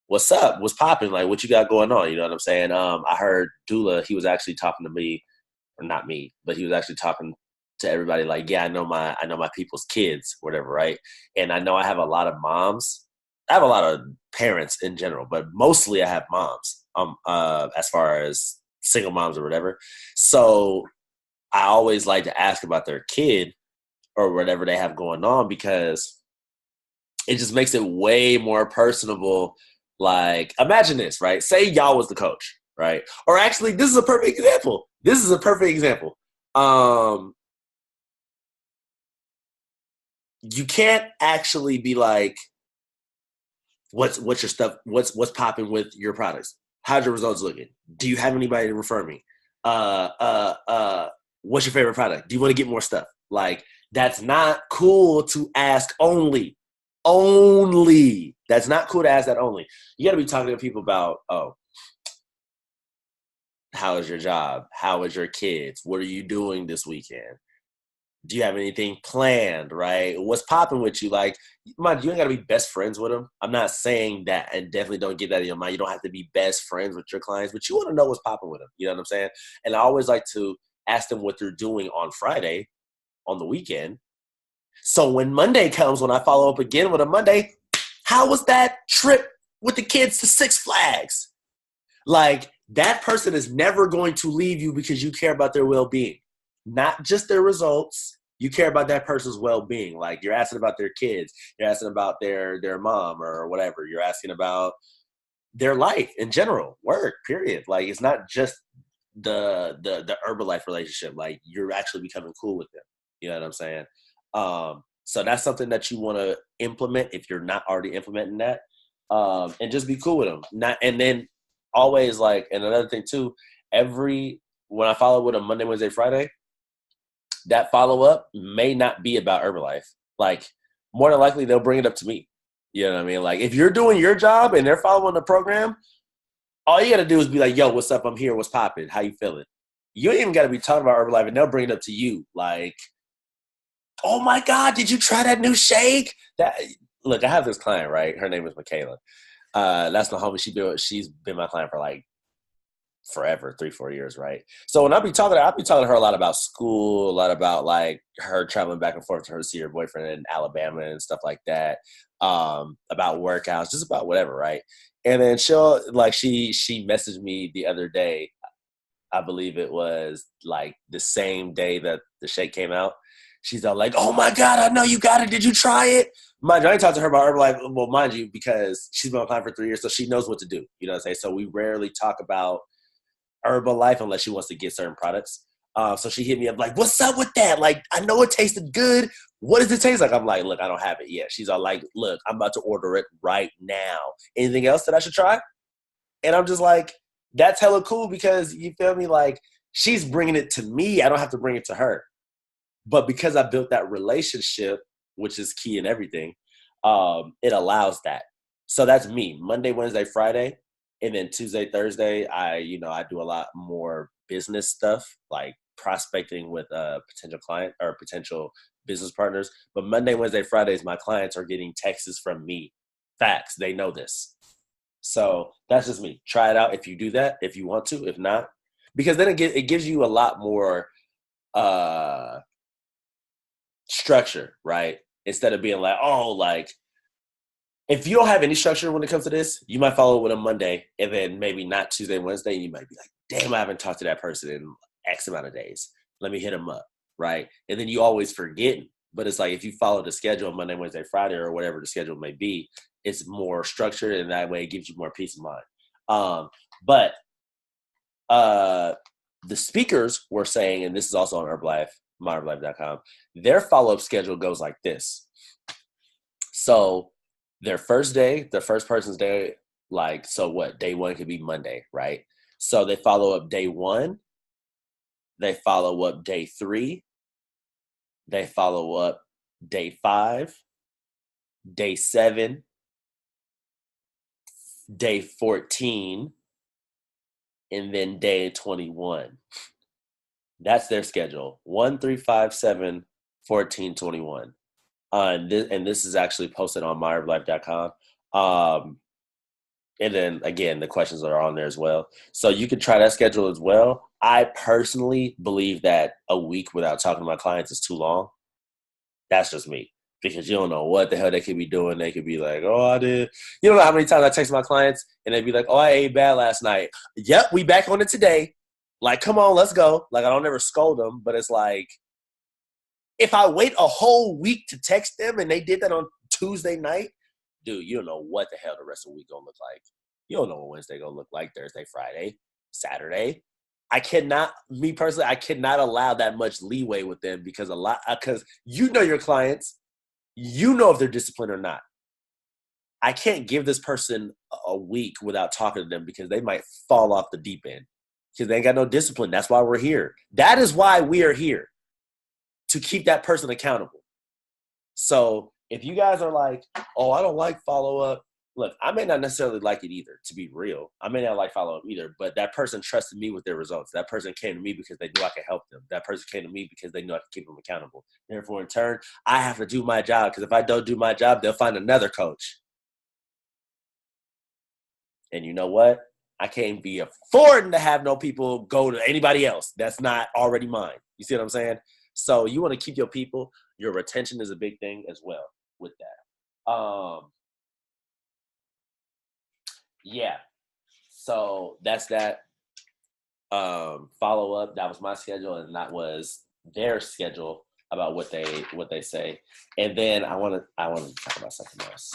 what's up? What's popping? Like, what you got going on? You know what I'm saying? I heard Dula, he was actually talking to me, or not me, but he was actually talking to everybody like, yeah, I know my people's kids, whatever, right? And I know I have a lot of moms. I have a lot of parents in general, but mostly I have moms, as far as single moms or whatever. So I always like to ask about their kid or whatever they have going on, because it just makes it way more personable. Like, imagine this, right? Say y'all was the coach, right? Or actually, this is a perfect example. You can't actually be like, what's your stuff? What's popping with your products? How's your results looking? Do you have anybody to refer me? What's your favorite product? Do you want to get more stuff? Like, that's not cool to ask only. That's not cool to ask that only. You got to be talking to people about, how is your job? How is your kids? What are you doing this weekend? Do you have anything planned, right? What's popping with you? Like, mind you ain't got to be best friends with them. I'm not saying that, and definitely don't get that in your mind. You don't have to be best friends with your clients, but you want to know what's popping with them. You know what I'm saying? And I always like to ask them what they're doing on Friday, on the weekend. So when Monday comes, when I follow up again with a Monday, how was that trip with the kids to Six Flags? Like, that person is never going to leave you because you care about their well-being. Not just their results. You care about that person's well-being. Like, you're asking about their kids. You're asking about their mom or whatever. You're asking about their life in general, work, period. Like, it's not just the Herbalife relationship. Like, you're actually becoming cool with them. You know what I'm saying? So that's something that you want to implement if you're not already implementing that. And just be cool with them. And then always, like, and another thing too, when I follow with a Monday, Wednesday, Friday, that follow-up may not be about Herbalife. Like, more than likely, they'll bring it up to me. You know what I mean? Like, if you're doing your job and they're following the program, all you got to do is be like, yo, what's up? I'm here. What's popping? How you feeling? You ain't even got to be talking about Herbalife, and they'll bring it up to you. Like, oh, my God, did you try that new shake? Look, I have this client, right? Her name is Michaela. That's my homie. She's been my client for, like, forever, 3-4 years, right? So when I'll be talking to her a lot about school, a lot about, like, her traveling back and forth to her see her boyfriend in Alabama and stuff like that, about workouts, just about whatever, right? And then she'll, like, she messaged me the other day. I believe it was, like, the same day that the shake came out. She's all like, oh my God, I know you got it. Did you try it? Mind you, I ain't talked to her about Herbalife. Well, mind you, because she's been on client for 3 years, so she knows what to do. You know what I'm saying? So we rarely talk about Herbalife unless she wants to get certain products. So she hit me up like, what's up with that? Like, I know it tasted good. What does it taste like? I'm like, look, I don't have it yet. She's all like, look, I'm about to order it right now. Anything else that I should try? And I'm just like, that's hella cool because, you feel me? Like, she's bringing it to me. I don't have to bring it to her. But because I built that relationship, which is key in everything, it allows that. So that's me, Monday, Wednesday, Friday. And then Tuesday, Thursday, I do a lot more business stuff, like prospecting with a potential client or potential business partners. But Monday, Wednesday, Fridays, my clients are getting texts from me. Facts. They know this. So that's just me. Try it out if you do that, if you want to. If not, because then it gives you a lot more structure, right? Instead of being like, oh, like, if you don't have any structure when it comes to this, you might follow it with a Monday and then maybe not Tuesday, Wednesday. And you might be like, damn, I haven't talked to that person in X amount of days. Let me hit them up, right? And then you always forget. But it's like if you follow the schedule Monday, Wednesday, Friday, or whatever the schedule may be, it's more structured, and that way it gives you more peace of mind. But the speakers were saying, and this is also on Herbalife, myherbalife.com, their follow-up schedule goes like this. So their first day, the first person's day, like, so what? Day one could be Monday, right? So they follow up day one. They follow up day 3. They follow up day 5, day 7, day 14, and then day 21. That's their schedule. 1, 3, 5, 7, 14, 21. And this is actually posted on myherbalife.com. And then, again, the questions are on there as well. So you can try that schedule as well. I personally believe that a week without talking to my clients is too long. That's just me. Because you don't know what the hell they could be doing. They could be like, oh, I did. You don't know how many times I text my clients and they'd be like, oh, I ate bad last night. Yep, we back on it today. Like, come on, let's go. Like, I don't ever scold them, but it's like, if I wait a whole week to text them and they did that on Tuesday night, dude, you don't know what the hell the rest of the week gonna look like. You don't know what Wednesday gonna look like, Thursday, Friday, Saturday. Me personally, I cannot allow that much leeway with them because you know your clients, you know if they're disciplined or not. I can't give this person a week without talking to them because they might fall off the deep end because they ain't got no discipline. That's why we're here. That is why we are here, to keep that person accountable. So if you guys are like, oh, I don't like follow-up, look, I may not necessarily like it either, to be real. I may not like follow-up either, but that person trusted me with their results. That person came to me because they knew I could help them. That person came to me because they knew I could keep them accountable. Therefore, in turn, I have to do my job, because if I don't do my job, they'll find another coach. And you know what? I can't be affording to have no people go to anybody else that's not already mine. You see what I'm saying? So you want to keep your people. Your retention is a big thing as well with that. Yeah. So that's that. Follow up. That was my schedule, and that was their schedule about what they say. And then I want to talk about something else.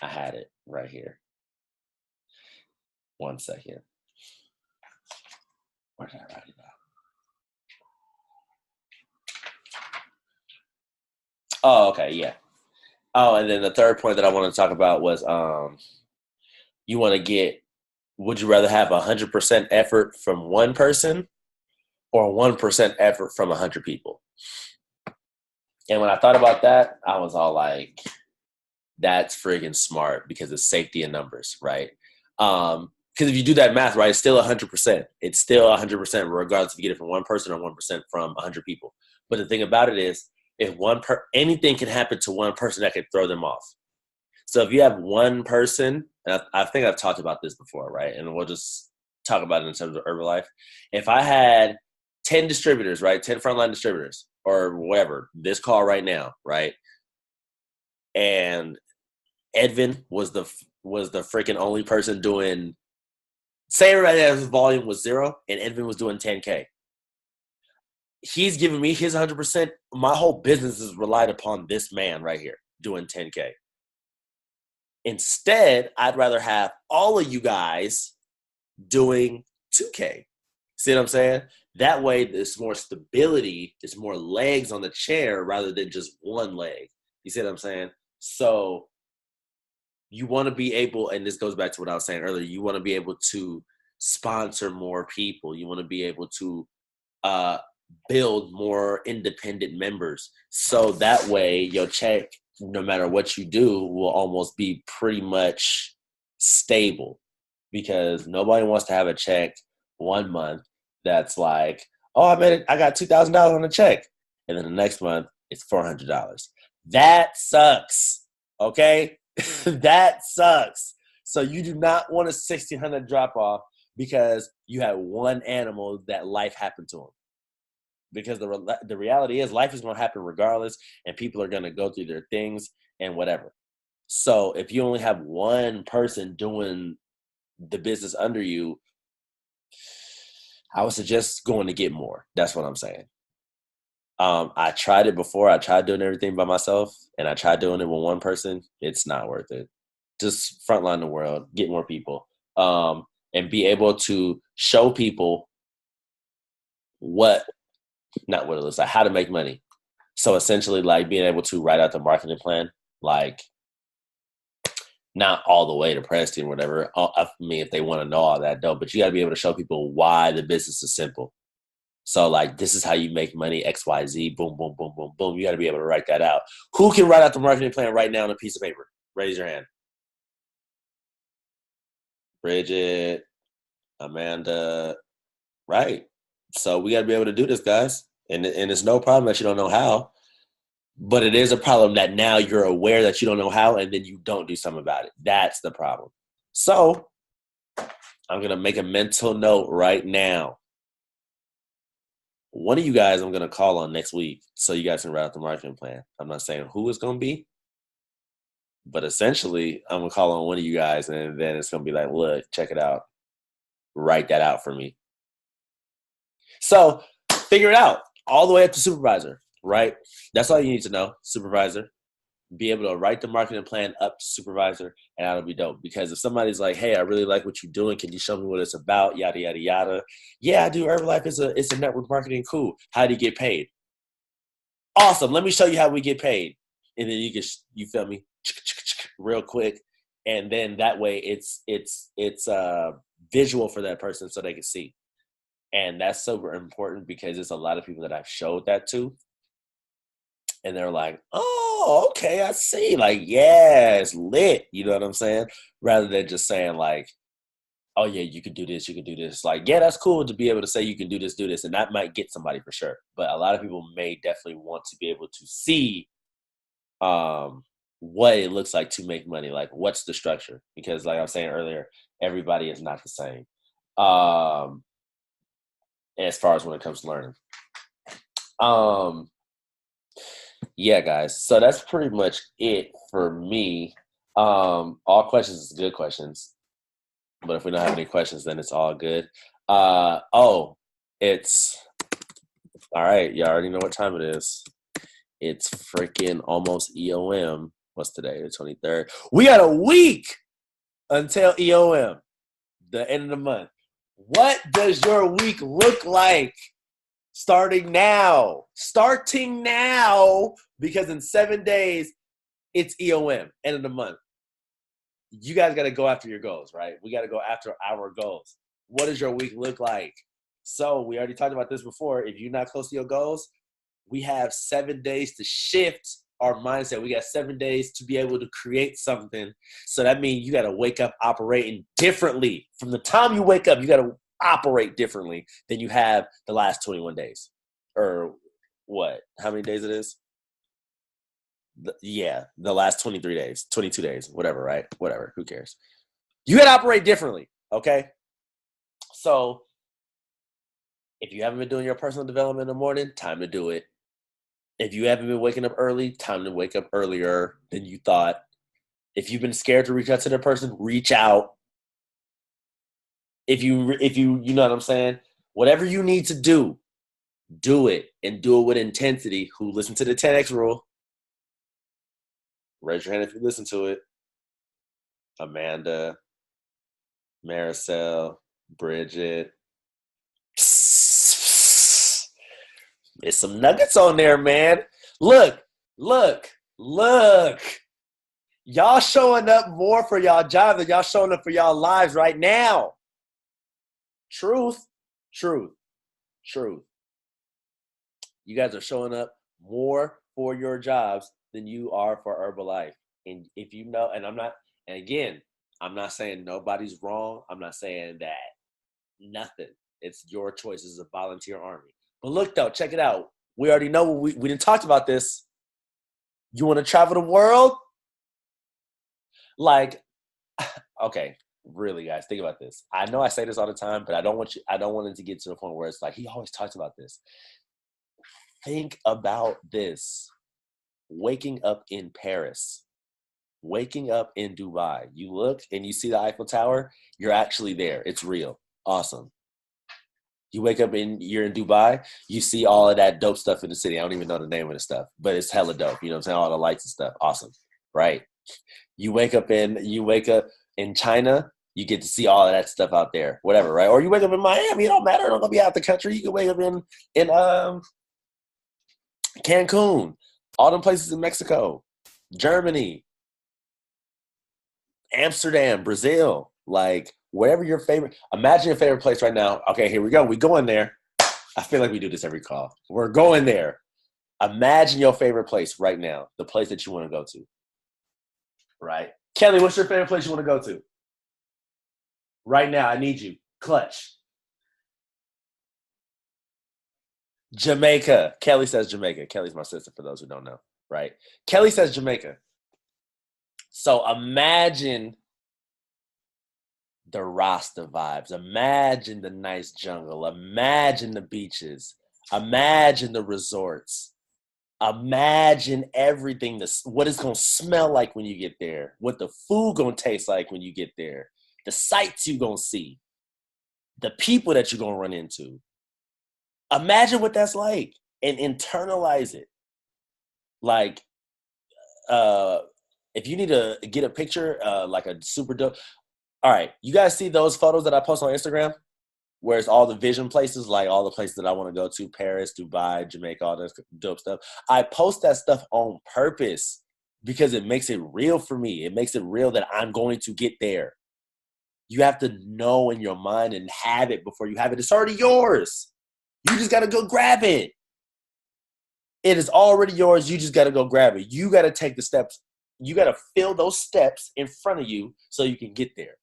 I had it right here. 1 second. Where did I write it down? Oh, okay, yeah. Oh, and then the third point that I want to talk about was would you rather have 100% effort from one person or 1% effort from 100 people? And when I thought about that, I was all like, that's friggin' smart, because it's safety in numbers, right? Because if you do that math, right, it's still 100%. It's still 100% regardless if you get it from one person or 1% from 100 people. But the thing about it is, if anything can happen to one person that could throw them off. So if you have one person, and I think I've talked about this before, right? And we'll just talk about it in terms of Herbalife. If I had 10 distributors, right, 10 frontline distributors, or whatever, this call right now, right, and Edvin was the freaking only person doing, say everybody else's volume was 0, and Edvin was doing 10K. he's giving me his 100%. My whole business is relied upon this man right here doing 10K. Instead, I'd rather have all of you guys doing 2K. See what I'm saying? That way, there's more stability, there's more legs on the chair rather than just one leg. You see what I'm saying? So you want to be able, and this goes back to what I was saying earlier, you want to be able to sponsor more people. You want to be able to build more independent members. So that way, your check, no matter what you do, will almost be pretty much stable, because nobody wants to have a check one month that's like, oh, I got $2,000 on the check, and then the next month it's $400. That sucks. Okay, that sucks. So you do not want a $1,600 drop off because you had one animal that life happened to him. Because the reality is life is going to happen regardless, and people are going to go through their things and whatever. So if you only have one person doing the business under you, I would suggest going to get more. That's what I'm saying. I tried it before. I tried doing everything by myself, and I tried doing it with one person. It's not worth it. Just frontline the world, get more people, and be able to show people not what it looks like, how to make money. So essentially, like being able to write out the marketing plan, like not all the way to Preston or whatever. I mean, if they want to know all that, dope, but you got to be able to show people why the business is simple. So like, this is how you make money, XYZ, boom, boom, boom, boom, boom. You got to be able to write that out. Who can write out the marketing plan right now on a piece of paper? Raise your hand. Bridget, Amanda, right. So we got to be able to do this, guys. And it's no problem that you don't know how. But it is a problem that now you're aware that you don't know how, and then you don't do something about it. That's the problem. So I'm going to make a mental note right now. One of you guys I'm going to call on next week so you guys can write out the marketing plan. I'm not saying who it's going to be, but essentially I'm going to call on one of you guys, and then it's going to be like, look, check it out. Write that out for me. So figure it out all the way up to supervisor, right? That's all you need to know, supervisor. Be able to write the marketing plan up to supervisor, and that'll be dope. Because if somebody's like, hey, I really like what you're doing, can you show me what it's about, yada, yada, yada. Yeah, I do. Herbalife is a network marketing. Cool. How do you get paid? Awesome. Let me show you how we get paid. And then you feel me, real quick. And then that way it's visual for that person so they can see. And that's super important because there's a lot of people that I've showed that to. And they're like, oh, okay, I see. Like, yeah, it's lit. You know what I'm saying? Rather than just saying like, oh, yeah, you can do this, you can do this. Like, yeah, that's cool to be able to say you can do this. And that might get somebody for sure. But a lot of people may definitely want to be able to see what it looks like to make money. Like, what's the structure? Because like I was saying earlier, everybody is not the same. As far as when it comes to learning. Yeah, guys. So that's pretty much it for me. All questions is good questions. But if we don't have any questions, then it's all good. It's all right. You already know what time it is. It's freaking almost EOM. What's today? The 23rd. We got a week until EOM, the end of the month. What does your week look like? Starting now, because in 7 days, it's EOM, end of the month. You guys got to go after your goals, right? We got to go after our goals. What does your week look like? So we already talked about this before. If you're not close to your goals, we have 7 days to shift our mindset. We got 7 days to be able to create something. So that means you got to wake up operating differently. From the time you wake up, you got to operate differently than you have the last 21 days. Or what? How many days it is? The last 23 days, 22 days, whatever, right? Whatever, who cares? You got to operate differently, okay? So if you haven't been doing your personal development in the morning, time to do it. If you haven't been waking up early, time to wake up earlier than you thought. If you've been scared to reach out to the person, reach out. If you know what I'm saying? Whatever you need to do Do it, and do it with intensity. Who listened to the 10X rule? Raise your hand if you listen to it. Amanda, Maricel, Bridget. There's some nuggets on there, man. Look. Y'all showing up more for y'all job than y'all showing up for y'all lives right now. Truth. You guys are showing up more for your jobs than you are for Herbalife. And if you know, and I'm not saying nobody's wrong. I'm not saying that nothing. It's your choice as a volunteer army. But look, though, check it out. We already know we didn't talk about this. You want to travel the world? Like, okay, really, guys, think about this. I know I say this all the time, but I don't want it to get to the point where it's like, he always talks about this. Think about this. Waking up in Paris. Waking up in Dubai. You look and you see the Eiffel Tower. You're actually there. It's real. Awesome. You wake up and you're in Dubai. You see all of that dope stuff in the city. I don't even know the name of the stuff, but it's hella dope. You know what I'm saying? All the lights and stuff. Awesome. Right? You wake up in China. You get to see all of that stuff out there. Whatever, right? Or you wake up in Miami. It don't matter. It don't gonna be out the country. You can wake up in Cancun. All them places in Mexico, Germany, Amsterdam, Brazil, like wherever your favorite. Imagine your favorite place right now. Okay, here we go. We going there. I feel like we do this every call. We're going there. Imagine your favorite place right now, the place that you want to go to. Right? Kelly, what's your favorite place you want to go to? Right now, I need you. Clutch. Jamaica. Kelly says Jamaica. Kelly's my sister, for those who don't know, right? Kelly says Jamaica. So imagine the Rasta vibes. Imagine the nice jungle. Imagine the beaches. Imagine the resorts. Imagine everything, what it's going to smell like when you get there, what the food going to taste like when you get there, the sights you're going to see, the people that you're going to run into. Imagine what that's like and internalize it. Like, if you need to get a picture, like a super dope. All right, you guys see those photos that I post on Instagram? Where it's all the vision places, like all the places that I want to go to, Paris, Dubai, Jamaica, all this dope stuff. I post that stuff on purpose because it makes it real for me. It makes it real that I'm going to get there. You have to know in your mind and have it before you have it. It's already yours. You just got to go grab it. It is already yours. You just got to go grab it. You got to take the steps. You got to fill those steps in front of you so you can get there.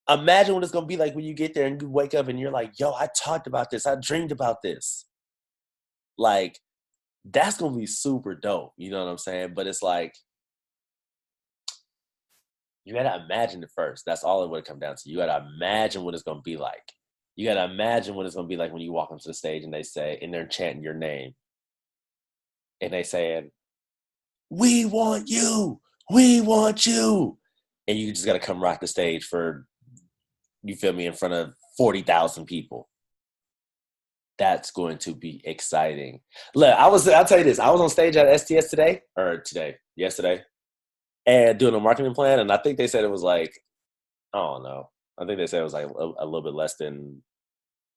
Imagine what it's going to be like when you get there and you wake up and you're like, yo, I talked about this. I dreamed about this. Like, that's going to be super dope. You know what I'm saying? But it's like, you got to imagine it first. That's all it would come down to. You got to imagine what it's going to be like. You got to imagine what it's going to be like when you walk onto the stage and they say, and they're chanting your name. And they saying, we want you. We want you. And you just got to come rock the stage for, you feel me, in front of 40,000 people. That's going to be exciting. Look, I'll tell you this. I was on stage at STS yesterday, and doing a marketing plan. And I think they said it was like, I don't know. I think they said it was like a little bit less than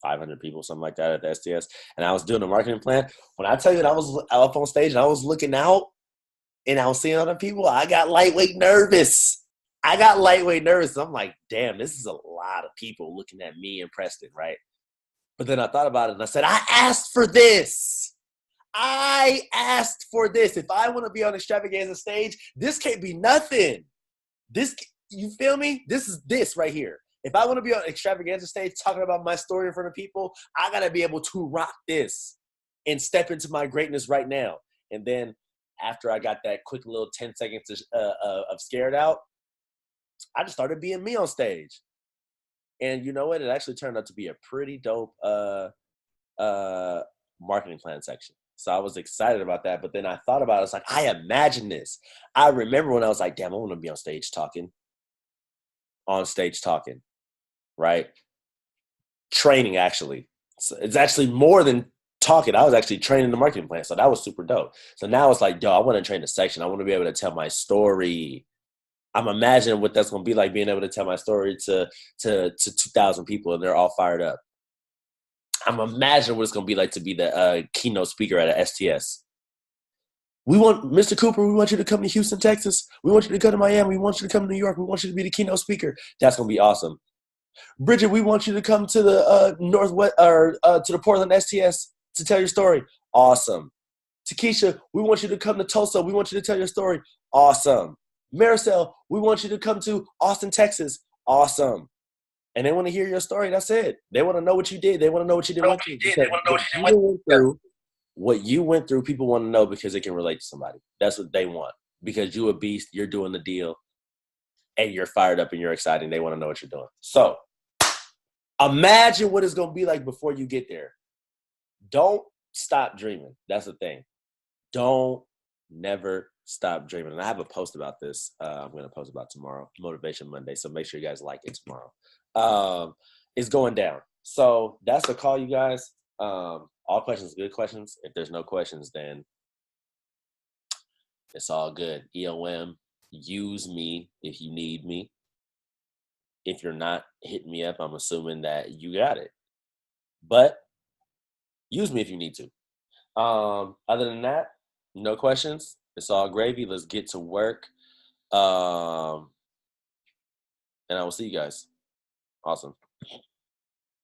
500 people, something like that at the STS. And I was doing a marketing plan. When I tell you that I was up on stage and I was looking out and I was seeing other people, I got lightweight nervous. I'm like, damn, this is a lot of people looking at me and Preston, right? But then I thought about it and I said, I asked for this. If I want to be on Extravaganza stage, this can't be nothing. This, you feel me? This is this right here. If I want to be on Extravaganza stage talking about my story in front of people, I got to be able to rock this and step into my greatness right now. And then after I got that quick little 10 seconds of scared out, I just started being me on stage. And you know what? It actually turned out to be a pretty dope marketing plan section. So I was excited about that. But then I thought about it. I was like, I imagine this. I remember when I was like, damn, I want to be on stage talking. Right? Training, actually. So it's actually more than talking. I was actually training the marketing plan. So that was super dope. So now it's like, yo, I want to train the section. I want to be able to tell my story. I'm imagining what that's going to be like, being able to tell my story to 2,000 people and they're all fired up. I'm imagining what it's going to be like to be the keynote speaker at a STS. We want, Mr. Cooper, we want you to come to Houston, Texas. We want you to come to Miami. We want you to come to New York. We want you to be the keynote speaker. That's going to be awesome. Bridget, we want you to come to the Northwest or to the Portland STS to tell your story. Awesome. Takesha, we want you to come to Tulsa. We want you to tell your story. Awesome. Maricel, we want you to come to Austin, Texas. Awesome. And they want to hear your story. That's it. They want to know what you did. They want to know what you did. What you went through, people want to know because it can relate to somebody. That's what they want. Because you a beast, you're doing the deal, and you're fired up and you're excited. And they want to know what you're doing. So imagine what it's going to be like before you get there. Don't stop dreaming. That's the thing. Don't never stop dreaming. And I have a post about this. I'm going to post about tomorrow, Motivation Monday. So make sure you guys like it tomorrow. It's going down. So that's the call, you guys. All questions, good questions. If there's no questions, then it's all good. EOM, use me if you need me. If you're not hitting me up, I'm assuming that you got it. But use me if you need to. Other than that, no questions. It's all gravy. Let's get to work. And I will see you guys. Awesome.